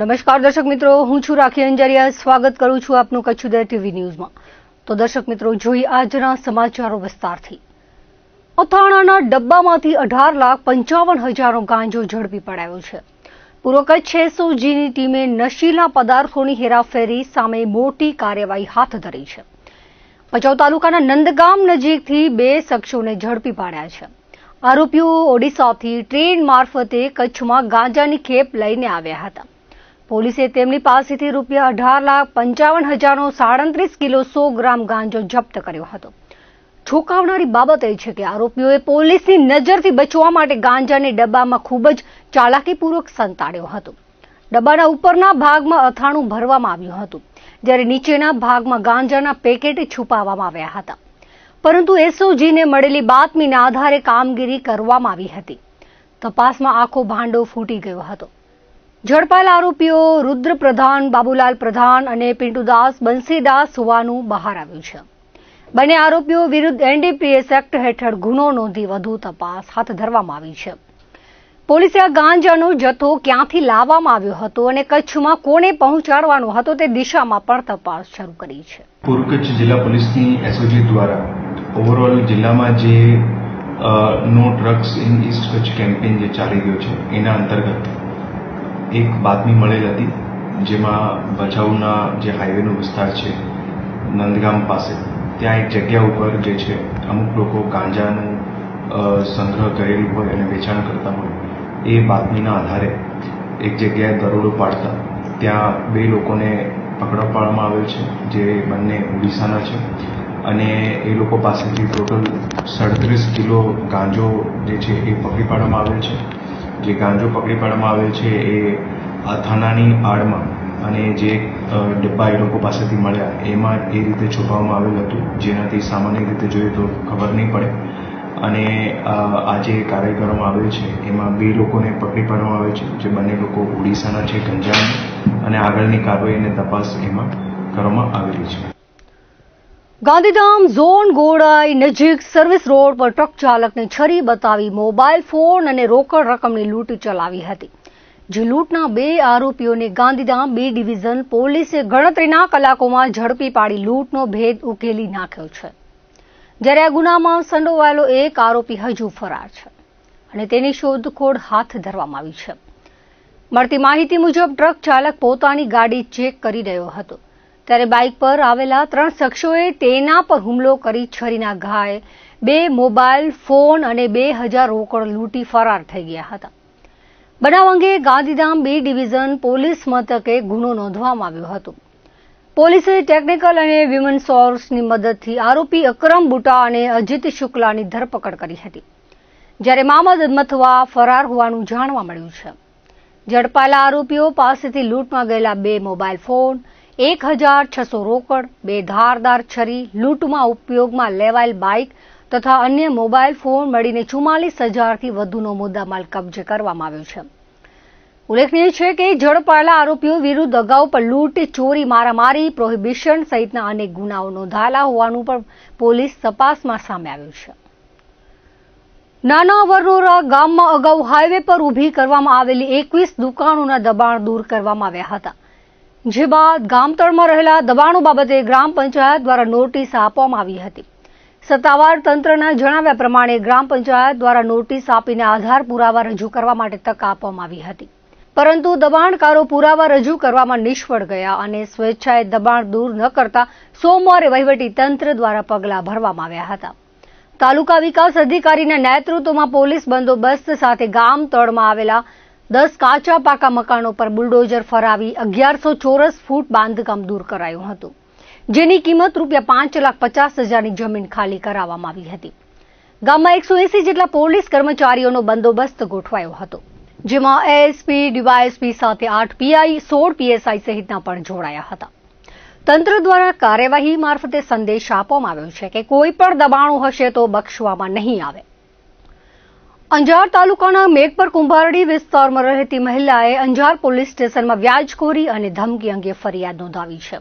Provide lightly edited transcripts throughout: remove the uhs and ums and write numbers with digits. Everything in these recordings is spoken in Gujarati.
નમસ્કાર દર્શક મિત્રો, હું છું રાખી અંજારિયા. સ્વાગત કરું છું આપનું કચ્છ ઉદય ટીવી ન્યૂઝમાં. તો દર્શક મિત્રો, જોઈએ આજના સમાચારો વિસ્તારથી. અથાણાના ડબ્બામાંથી 18,55,000નો ગાંજો ઝડપી પડાયો છે. પૂર્વ કચ્છ એસઓજીની ટીમે નશીલા પદાર્થોની હેરાફેરી સામે મોટી કાર્યવાહી હાથ ધરી છે. ભચાઉ તાલુકાના નંદગામ નજીકથી 2 શખ્સોને ઝડપી પાડ્યા છે. આરોપીઓ ઓડિશાથી ટ્રેન મારફતે કચ્છમાં ગાંજાની ખેપ લઈને આવ્યા હતા. પોલીસે તેમની પાસેથી ₹18,55,000નો 37 કિલો 100 ગ્રામ ગાંજો જપ્ત કર્યો હતો. ચોંકાવનારી બાબત એ છે કે આરોપીઓએ પોલીસની નજરથી બચવા માટે ગાંજાને ડબ્બામાં ખૂબ જ ચાલાકીપૂર્વક સંતાડ્યો હતો. ડબ્બાના ઉપરના ભાગમાં અથાણું ભરવામાં આવ્યું હતું, જ્યારે નીચેના ભાગમાં ગાંજાના પેકેટ છુપાવવામાં આવ્યા હતા. પરંતુ એસઓજીને મળેલી બાતમીના આધારે કામગીરી કરવામાં આવી હતી. તપાસમાં આખો ભાંડો ફૂટી ગયો હતો. ઝડપાયેલ આરોપીઓ રુદ્ર પ્રધાન, બાબુલાલ પ્રધાન અને પિન્ટુદાસ બંસીદાસ હોવાનું બહાર આવ્યું છે. બંને આરોપીઓ વિરુદ્ધ એનડીપીએસ એક્ટ હેઠળ ગુનો નોંધી વધુ તપાસ હાથ ધરવામાં આવી છે. પોલીસે આ ગાંજાનો જથ્થો ક્યાંથી લાવવામાં આવ્યો હતો અને કચ્છમાં કોને પહોંચાડવાનો હતો તે દિશામાં પણ તપાસ શરૂ કરી છે. પૂર્વ કચ્છ જિલ્લા પોલીસની એસઓજી દ્વારા ઓવરઓલ જિલ્લામાં જે no drugs in east Kutch campaign જે ચાલી રહ્યો છે એના અંતર્ગત એક બાતમી મળેલ હતી, જેમાં ભચાઉના જે હાઈવેનો વિસ્તાર છે નંદગામ પાસે, ત્યાં એક જગ્યા ઉપર જે છે અમુક લોકો ગાંજાનું સંગ્રહ કરેલું હોય અને વેચાણ કરતા હોય. એ બાતમીના આધારે એક જગ્યાએ દરોડો પાડતા ત્યાં 2 લોકોને પકડવા પાડવામાં આવેલ છે, જે બંને ઓડિશાના છે. અને એ લોકો પાસેથી ટોટલ 37 કિલો ગાંજો જે છે એ પકડી પાડવામાં આવેલ છે. જે ગાંજો પકડી પાડવામાં આવેલ છે એ અથાણાની આડમાં અને જે ડબ્બા એ લોકો પાસેથી મળ્યા એમાં એ રીતે છુપાવવામાં આવેલ હતું, જેનાથી સામાન્ય રીતે જોઈએ તો ખબર નહીં પડે. અને આ જે કાર્ય કરવામાં આવેલ છે એમાં 2 લોકોને પકડી પાડવામાં આવે છે, જે બંને લોકો ઓડિશાના છે, ગંજામ, અને આગળની કાર્યવાહી અને તપાસ એમાં કરવામાં આવેલી છે. ગાંધીધામ ઝોન ગોડાઈ નજીક સર્વિસ રોડ પર ટ્રક ચાલકને છરી બતાવી મોબાઈલ ફોન અને રોકડ રકમની લૂંટ ચલાવી હતી. જે લૂંટના 2 આરોપીઓને ગાંધીધામ B ડિવિઝન પોલીસે ગણતરીના કલાકોમાં ઝડપી પાડી લૂંટનો ભેદ ઉકેલી નાખ્યો છે. જ્યારે આ ગુનામાં સંડોવાયેલો એક આરોપી હજુ ફરાર છે અને તેની શોધખોળ હાથ ધરવામાં આવી છે. મળતી માહિતી મુજબ ટ્રક ચાલક પોતાની ગાડી ચેક કરી રહ્યો હતો, ત્યારે બાઇક પર આવેલા 3 શખ્સોએ તેના પર હુમલો કરી છરીના ઘાએ 2 મોબાઈલ ફોન અને 2,000 રોકડ લૂંટી ફરાર થઈ ગયા હતા. બનાવ અંગે ગાંધીધામ B ડિવિઝન પોલીસ મથકે ગુનો નોંધવામાં આવ્યો હતો. પોલીસે ટેકનિકલ અને હ્યુમન સોર્સની મદદથી આરોપી અકરમ બુટા અને અજીત શુક્લાની ધરપકડ કરી હતી, જ્યારે મામદ મથવા ફરાર હોવાનું જાણવા મળ્યું છે. ઝડપાયેલા આરોપીઓ પાસેથી લૂંટમાં ગયેલા 2 મોબાઈલ ફોન, 1,600 રોકડ, 2 ધારદાર છરી, લૂંટમાં ઉપયોગમાં લેવાયેલ બાઇક તથા અન્ય મોબાઈલ ફોન મળીને 44,000થી વધુનો મુદ્દામાલ કબજે કરવામાં આવ્યો છે. ઉલ્લેખનીય છે કે ઝડપાયેલા આરોપીઓ વિરુદ્ધ અગાઉ પણ લૂંટ, ચોરી, મારામારી, પ્રોહિબિશન સહિતના અનેક ગુનાઓ નોંધાયેલા હોવાનું પણ પોલીસ તપાસમાં સામે આવ્યું છે. નાના વરનોરા ગામમાં અગાઉ હાઈવે પર ઊભી કરવામાં આવેલી 21 દુકાનોના દબાણ દૂર કરવામાં આવ્યા હતા. જે બાદ ગામતળમાં રહેલા દબાણો બાબતે ગ્રામ પંચાયત દ્વારા નોટિસ આપવામાં આવી હતી. સત્તાવાર તંત્રના જણાવ્યા પ્રમાણે ગ્રામ પંચાયત દ્વારા નોટિસ આપીને આધાર પુરાવા રજૂ કરવા માટે તક આપવામાં આવી હતી, પરંતુ દબાણકારો પુરાવા રજૂ કરવામાં નિષ્ફળ ગયા અને સ્વેચ્છાએ દબાણ દૂર ન કરતા સોમવારે વહીવટી તંત્ર દ્વારા પગલાં ભરવામાં આવ્યા હતા. તાલુકા વિકાસ અધિકારીના નેતૃત્વમાં પોલીસ બંદોબસ્ત સાથે ગામ તળમાં આવેલા 10 કાચા પાકા મકાનો પર બુલડોઝર ફરાવી 1100 ચોરસ ફૂટ બાંધકામ દૂર કરાયું હતું, જેની કિંમત ₹5,50,000ની જમીન ખાલી કરાવવામાં આવી હતી. ગામમાં 180 જેટલા પોલીસ કર્મચારીઓનો બંદોબસ્ત ગોઠવાયો હતો, જેમાં એએસપી, ડીવાયએસપી સાથે 8 પીઆઈ, 16 પીએસઆઈ સહિતના પણ જોડાયા હતા. તંત્ર દ્વારા કાર્યવાહી મારફતે સંદેશ આપવામાં આવ્યો છે કે કોઈ પણ દબાણો હશે તો બક્ષવામાં નહીં આવે. અંજાર તાલુકાના મેઘપર કુંભારડી વિસ્તારમાં રહેતી મહિલાએ અંજાર પોલીસ સ્ટેશનમાં વ્યાજખોરી અને ધમકી અંગે ફરિયાદ નોંધાવી છે.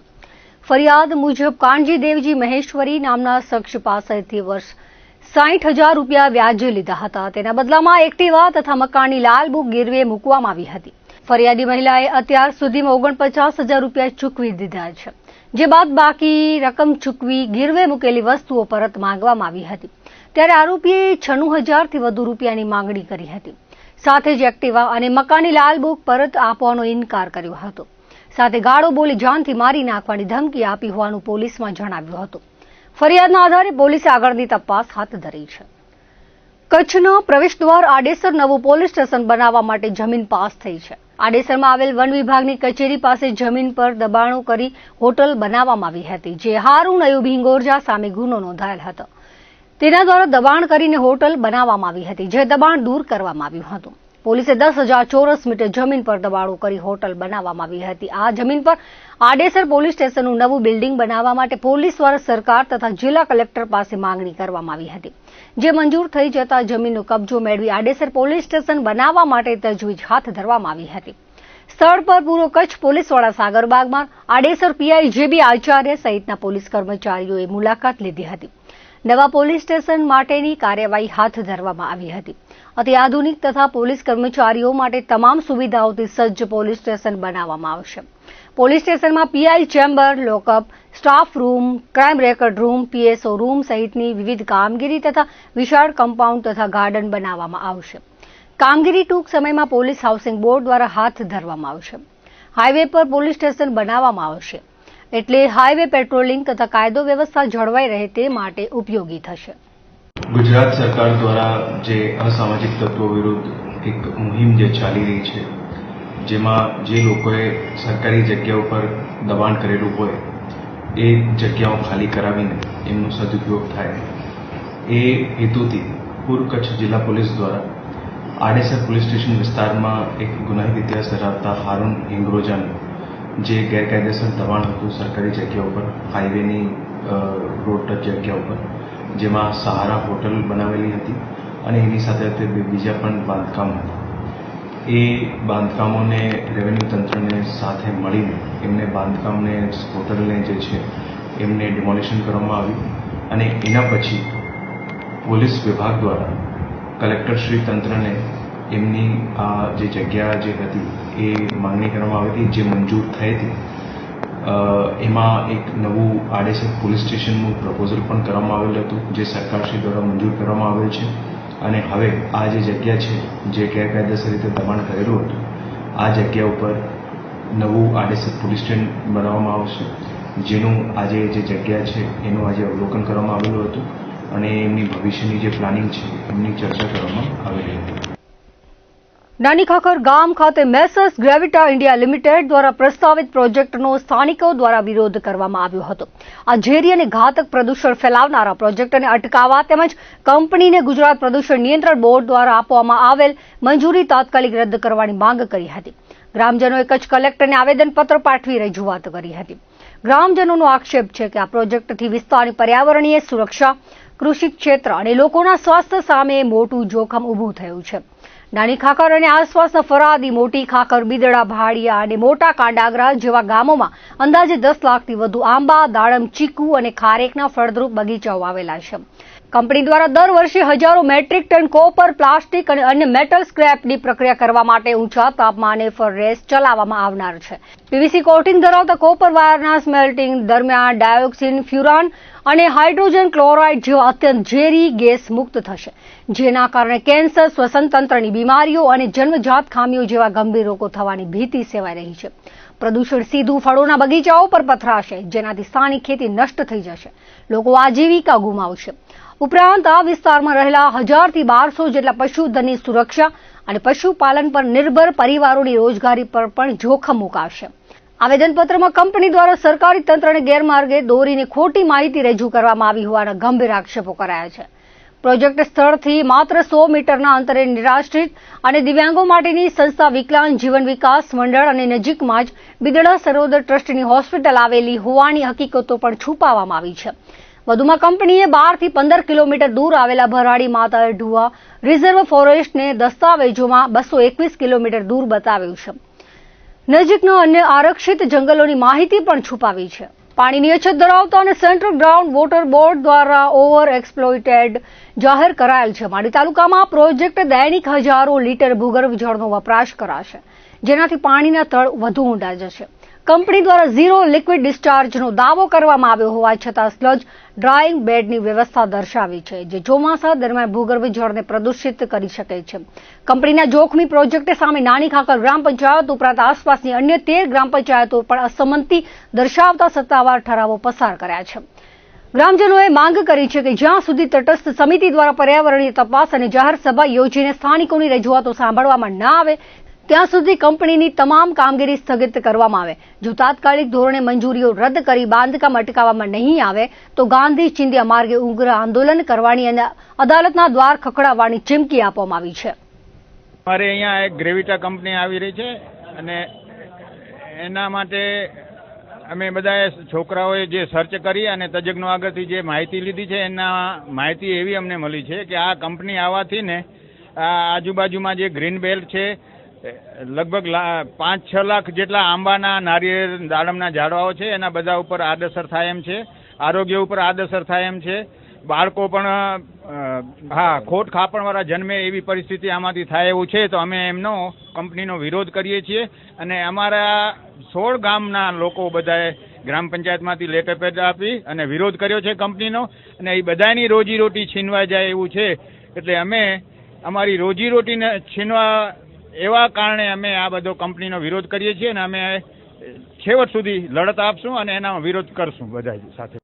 ફરિયાદ મુજબ કાનજી દેવજી મહેશ્વરી નામના શખ્સ પાસેથી વર્ષ 60,000 રૂપિયા વ્યાજે લીધા હતા. તેના બદલામાં એક્ટિવા તથા મકાનની લાલ બુક ગીરવે મૂકવામાં આવી હતી. ફરિયાદી મહિલાએ અત્યાર સુધીમાં 49,000 રૂપિયા ચૂકવી દીધા છે, જે બાદ બાકી રકમ ચૂકવી ગીરવે મૂકેલી વસ્તુઓ પરત માંગવામાં આવી હતી. ત્યારે આરોપીએ 96,000થી વધુ રૂપિયાની માંગણી કરી હતી. સાથે જ એક્ટિવા અને મકાનની લાલ બુક પરત આપવાનો ઇનકાર કર્યો હતો. સાથે ગાળો બોલી જાનથી મારી નાખવાની ધમકી આપી હોવાનું પોલીસમાં જણાવ્યું હતું. ફરિયાદના આધારે પોલીસે આગળની તપાસ હાથ ધરી છે. કચ્છના પ્રવેશદ્વાર આડેસર નવું પોલીસ સ્ટેશન બનાવવા માટે જમીન પાસ થઈ છે. આડેસરમાં આવેલ વન વિભાગની કચેરી પાસે જમીન પર દબાણો કરી હોટલ બનાવવામાં આવી હતી, જે હારૂન અયુબ હિંગોરજા સામે ગુનો નોંધાયેલ હતો. તેના દ્વારા દબાણ કરીને હોટલ બનાવવામાં આવી હતી, જે દબાણ દૂર કરવામાં આવ્યું હતું. પોલીસે 10,000 ચોરસ મીટર જમીન પર દબાણો કરી હોટલ બનાવવામાં આવી હતી. આ જમીન પર આડેસર પોલીસ સ્ટેશનનું નવું બિલ્ડિંગ બનાવવા માટે પોલીસ દ્વારા સરકાર તથા જિલ્લા કલેક્ટર પાસે માંગણી કરવામાં આવી હતી, જે મંજૂર થઈ જતા જમીનનો કબજો મેળવી આડેસર પોલીસ સ્ટેશન બનાવવા માટે તજવીજ હાથ ધરવામાં આવી હતી. સ્થળ પર પૂર્વ કચ્છ પોલીસ વડા સાગરબાગમાં આડેસર પીઆઈ જેબી આચાર્ય સહિતના પોલીસ કર્મચારીઓએ મુલાકાત લીધી હતી. નવા પોલીસ સ્ટેશન માટેની કાર્યવાહી હાથ ધરવામાં આવી હતી. અતિ આધુનિક તથા પોલીસ કર્મચારીઓ માટે તમામ સુવિધાઓથી સજ્જ પોલીસ સ્ટેશન બનાવવામાં આવશે. પોલીસ સ્ટેશનમાં PI chamber, lockup, staff room, crime record room, PSO room સહિતની વિવિધ કામગીરી તથા વિશાળ કમ્પાઉન્ડ તથા ગાર્ડન બનાવવામાં આવશે. કામગીરી ટૂંક સમયમાં પોલીસ હાઉસિંગ બોર્ડ દ્વારા હાથ ધરવામાં આવશે. હાઈવે પર પોલીસ સ્ટેશન બનાવવામાં આવશે, એટલે હાઈવે પેટ્રોલિંગ તથા કાયદો વ્યવસ્થા જળવાઈ રહે તે માટે ઉપયોગી થશે. ગુજરાત સરકાર દ્વારા જે અસામાજિક તત્વો વિરુદ્ધ એક મુહિમ જે ચાલી રહી છે, જેમાં જે લોકોએ સરકારી જગ્યાઓ પર દબાણ કરેલું હોય એ જગ્યાઓ ખાલી કરાવીને એમનો સદુપયોગ થાય, એ હેતુથી પૂર્વ કચ્છ જિલ્લા પોલીસ દ્વારા આડેસર પોલીસ સ્ટેશન વિસ્તારમાં એક ગુનાહિત ઇતિહાસ ધરાવતા હારૂન હિંગોરજાનું જે ગેરકાયદેસર દબાણ હતું સરકારી જગ્યા ઉપર, હાઈવેની રોડ ટચ જગ્યા ઉપર, જેમાં સહારા હોટલ બનાવેલી હતી અને એની સાથે સાથે બીજા પણ બાંધકામ હતા. એ બાંધકામોને રેવન્યુ તંત્રને સાથે મળીને એમને બાંધકામને, હોટલને જે છે એમને ડિમોલિશન કરવામાં આવ્યું અને એના પછી પોલીસ વિભાગ દ્વારા કલેક્ટરશ્રી તંત્રને એમની આ જે જગ્યા જે હતી એ માંગણી કરવામાં આવી હતી, જે મંજૂર થઈ હતી. એમાં એક નવું આડેસર પોલીસ સ્ટેશનનું પ્રપોઝલ પણ કરવામાં આવેલું હતું, જે સરકારશ્રી દ્વારા મંજૂર કરવામાં આવેલ છે. અને હવે આ જે જગ્યા છે, જે ગેરકાયદેસર રીતે દબાણ કરેલું હતું, આ જગ્યા ઉપર નવું આડેસર પોલીસ સ્ટેશન બનાવવામાં આવશે, જેનું આજે જે જગ્યા છે એનું આજે અવલોકન કરવામાં આવેલું હતું અને એમની ભવિષ્યની જે પ્લાનિંગ છે એમની ચર્ચા કરવામાં આવેલી હતી. નાની ખાખર ગામ ખાતે મેસર્સ ગ્રેવિટા ઇન્ડિયા લિમિટેડ દ્વારા પ્રસ્તાવિત પ્રોજેક્ટનો સ્થાનિકો દ્વારા વિરોધ કરવામાં આવ્યો હતો. આ ઝેરી અને ઘાતક પ્રદૂષણ ફેલાવનારા પ્રોજેક્ટને અટકાવવા તેમજ કંપનીને ગુજરાત પ્રદૂષણ નિયંત્રણ બોર્ડ દ્વારા આપવામાં આવેલ મંજૂરી તાત્કાલિક રદ કરવાની માંગ કરી હતી. ગ્રામજનોએ કચ્છ કલેક્ટરને આવેદનપત્ર પાઠવી રજૂઆત કરી હતી. ગ્રામજનોનો આક્ષેપ છે કે આ પ્રોજેક્ટથી વિસ્તારની પર્યાવરણીય સુરક્ષા, કૃષિ ક્ષેત્ર અને લોકોના સ્વાસ્થ્ય સામે મોટું જોખમ ઊભું થયું છે. નાની ખાખર અને આસપાસના ફરાદી, મોટી ખાખર, બિદડા, ભાડિયા અને મોટા કાંડાગરા જેવા ગામોમાં અંદાજે 10 લાખથી વધુ આંબા, દાડમ, ચીકુ અને ખારેકના ફળદ્રુપ બગીચાઓ આવેલા છે. કંપની દ્વારા દર વર્ષે હજારો મેટ્રિક ટન કોપર, પ્લાસ્ટિક અને અન્ય મેટલ સ્ક્રેપની પ્રક્રિયા કરવા માટે ઊંચા તાપમાને ફર્નેસ ચલાવવામાં આવનાર છે. પીવીસી કોટિંગ ધરાવતા કોપર વાયરના સ્મેલ્ટિંગ દરમિયાન ડાયોક્સિન, ફ્યુરાન અને હાઇડ્રોજન ક્લોરાઇડ જેવા અત્યંત ઝેરી ગેસ મુક્ત થશે, જેના કારણે કેન્સર, શ્વસન તંત્રની બીમારીઓ અને જન્મજાત ખામીઓ જેવા ગંભીર રોગો થવાની ભીતિ સેવાઈ રહી છે. પ્રદૂષણ સીધું ફળોના બગીચાઓ પર પથરાશે, જેનાથી સ્થાનિક ખેતી નષ્ટ થઈ જશે, લોકો આજીવિકા ગુમાવશે. ઉપરાંત આ વિસ્તારમાં રહેલા 1000થી 1200 જેટલા પશુધનની સુરક્ષા અને પશુપાલન પર નિર્ભર પરિવારોની રોજગારી પર પણ જોખમ મુકાશે. આવેદનપત્રમાં કંપની દ્વારા સરકારી તંત્રને ગેરમાર્ગે દોરીને ખોટી માહિતી રજૂ કરવામાં આવી હોવાના ગંભીર આક્ષેપો કરાયા છે. પ્રોજેક્ટ સ્થળથી માત્ર 100 મીટરના અંતરે નિરાશ્રિત અને દિવ્યાંગો માટેની સંસ્થા વિકલાંગ જીવન વિકાસ મંડળ અને નજીકમાં જ બિદડા સરોવર ટ્રસ્ટની હોસ્પિટલ આવેલી હોવાની હકીકતો પણ છુપાવવામાં આવી છે. વધુમાં કંપનીએ 12 થી 15 કિલોમીટર દૂર આવેલા ભરાડી માતા ઢુવા રિઝર્વ ફોરેસ્ટને દસ્તાવેજોમાં 221 કિલોમીટર દૂર બતાવ્યું છે. નજીકના અન્ય આરક્ષિત જંગલોની માહિતી પણ છુપાવી છે. પાણીની અછત ધરાવતા અને સેન્ટ્રલ ગ્રાઉન્ડ વોટર બોર્ડ દ્વારા ઓવર એક્સપ્લોઇટેડ જાહેર કરાયેલ છે. માંડવી તાલુકામાં પ્રોજેક્ટ દૈનિક હજારો લીટર ભૂગર્ભ જળનો વપરાશ કરાશે, જેનાથી પાણીના તળ વધુ ઊંડા જશે. કંપની દ્વારા ઝીરો લિક્વિડ ડિસ્ચાર્જનો દાવો કરવામાં આવ્યો હોવા છતાં સ્લજ ડ્રાઇંગ બેડની વ્યવસ્થા દર્શાવી છે, જે ચોમાસા દરમિયાન ભૂગર્ભ જળને પ્રદૂષિત કરી શકે છે. કંપનીના જોખમી પ્રોજેક્ટ સામે નાની ખાકર ગ્રામ પંચાયત ઉપરાંત આસપાસની અન્ય 13 ગ્રામ પંચાયતો પણ અસંમતિ દર્શાવતા સત્તાવાર ઠરાવો પસાર કર્યા છે. ગ્રામજનોએ માંગ કરી છે કે જ્યાં સુધી તટસ્થ સમિતિ દ્વારા પર્યાવરણીય તપાસ અને જાહેર સભા યોજીને સ્થાનિકોની રજૂઆતો સાંભળવામાં ન આવે ત્યાં સુધી કંપનીની તમામ કામગીરી સ્થગિત કરવામાં આવે. જો તાત્કાલિક ધોરણે મંજૂરીઓ રદ કરી બાંધકામ અટકાવવામાં નહીં આવે તો ગાંધી ચિંધ્યા માર્ગે ઉગ્ર આંદોલન કરવાની અને અદાલતના દ્વાર ખખડાવવાની ચીમકી આપવામાં આવી છે. અમારે અહીંયા એક ગ્રેવિટા કંપની આવી રહી છે અને એના માટે અમે બધાએ છોકરાઓએ જે સર્ચ કરી અને તજજ્ઞો આગળથી જે માહિતી લીધી છે એના માહિતી એવી અમને મળી છે કે આ કંપની આવવાથી ને આ આજુબાજુમાં જે ગ્રીન બેલ્ટ છે લગભગ 5-6 લાખ જેટલા આંબાના નારિયેળ દાડમના ઝાડવાઓ છે એના બધા ઉપર આડઅસર થાય એમ છે, આરોગ્ય ઉપર આડઅસર થાય એમ છે, બાળકો પણ ખોટ ખાપણવાળા જન્મે એવી પરિસ્થિતિ આમાંથી થાય એવું છે. તો અમે એમનો કંપનીનો વિરોધ કરીએ છીએ અને અમારા 16 ગામના લોકો બધાએ ગ્રામ પંચાયતમાંથી લેટર પેડ આપી અને વિરોધ કર્યો છે કંપનીનો અને એ બધાની રોજીરોટી છીનવાઈ જાય એવું છે. એટલે અમે અમારી રોજીરોટીને છીનવા એવા કારણે અમે આ બધો કંપનીનો વિરોધ કરીએ છીએ અને અમે છેવટ સુધી લડત આપશું અને એનો વિરોધ કરશું બધા સાથે.